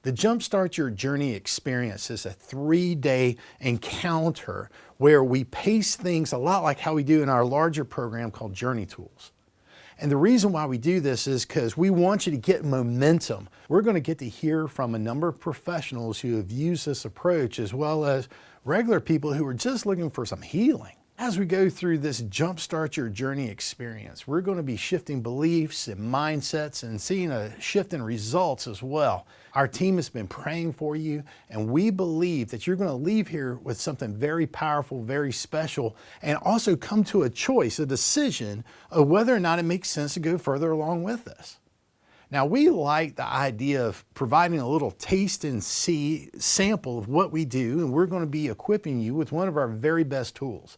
The Jumpstart Your Journey experience is a 3-day encounter where we pace things a lot like how we do in our larger program called Journey Tools. And the reason why we do this is because we want you to get momentum. We're going to get to hear from a number of professionals who have used this approach, as well as regular people who are just looking for some healing. As we go through this Jumpstart Your Journey experience, we're going to be shifting beliefs and mindsets and seeing a shift in results as well. Our team has been praying for you, and we believe that you're going to leave here with something very powerful, very special, and also come to a choice, a decision of whether or not it makes sense to go further along with this. Now, we like the idea of providing a little taste and see sample of what we do, and we're going to be equipping you with one of our very best tools.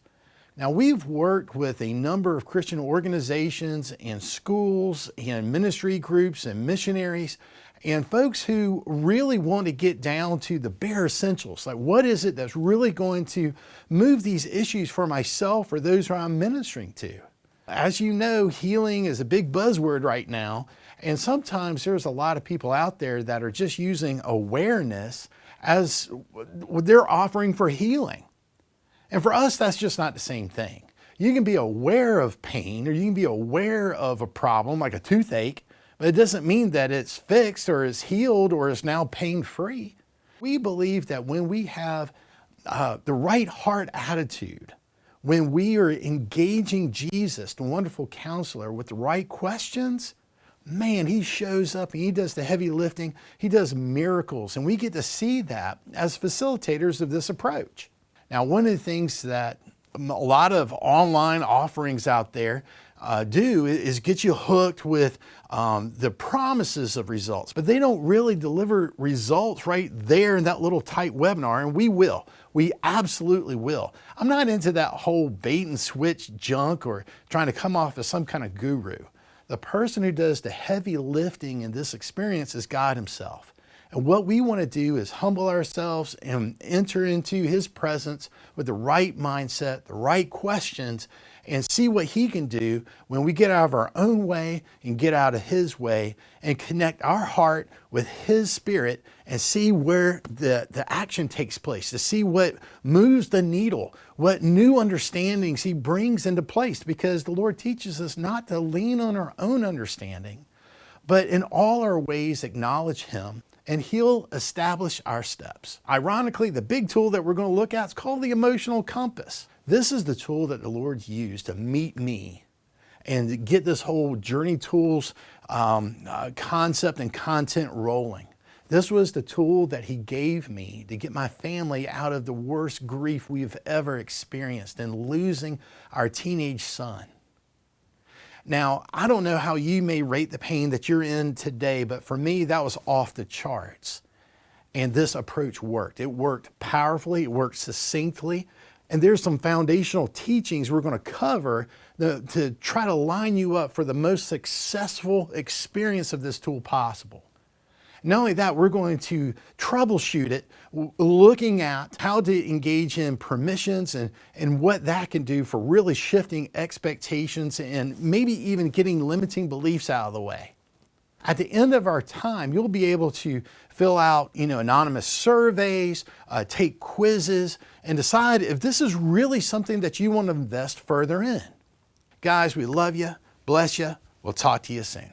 Now, we've worked with a number of Christian organizations and schools and ministry groups and missionaries and folks who really want to get down to the bare essentials. Like, what is it that's really going to move these issues for myself or those who I'm ministering to? As you know, healing is a big buzzword right now, and sometimes there's a lot of people out there that are just using awareness as their offering for healing. And for us, that's just not the same thing. You can be aware of pain, or you can be aware of a problem like a toothache, but it doesn't mean that it's fixed or is healed or is now pain-free. We believe that when we have the right heart attitude, when we are engaging Jesus, the wonderful counselor, with the right questions, man, he shows up and he does the heavy lifting. He does miracles, and we get to see that as facilitators of this approach. Now, one of the things that a lot of online offerings out there do is get you hooked with the promises of results, but they don't really deliver results right there in that little tight webinar, and we will. We absolutely will. I'm not into that whole bait and switch junk or trying to come off as some kind of guru. The person who does the heavy lifting in this experience is God himself. And what we want to do is humble ourselves and enter into his presence with the right mindset, the right questions, and see what he can do when we get out of our own way and get out of his way and connect our heart with his spirit and see where the action takes place, to see what moves the needle, what new understandings he brings into place, because the Lord teaches us not to lean on our own understanding, but in all our ways acknowledge him, and he'll establish our steps. Ironically, the big tool that we're going to look at is called the emotional compass. This is the tool that the Lord used to meet me and get this whole Journey Tools concept and content rolling. This was the tool that he gave me to get my family out of the worst grief we've ever experienced in losing our teenage son. Now, I don't know how you may rate the pain that you're in today, but for me, that was off the charts. And this approach worked. It worked powerfully, it worked succinctly, and there's some foundational teachings we're going to cover to try to line you up for the most successful experience of this tool possible. Not only that, we're going to troubleshoot it, looking at how to engage in permissions and what that can do for really shifting expectations and maybe even getting limiting beliefs out of the way. At the end of our time, you'll be able to fill out, anonymous surveys, take quizzes, and decide if this is really something that you want to invest further in. Guys, we love you. Bless you. We'll talk to you soon.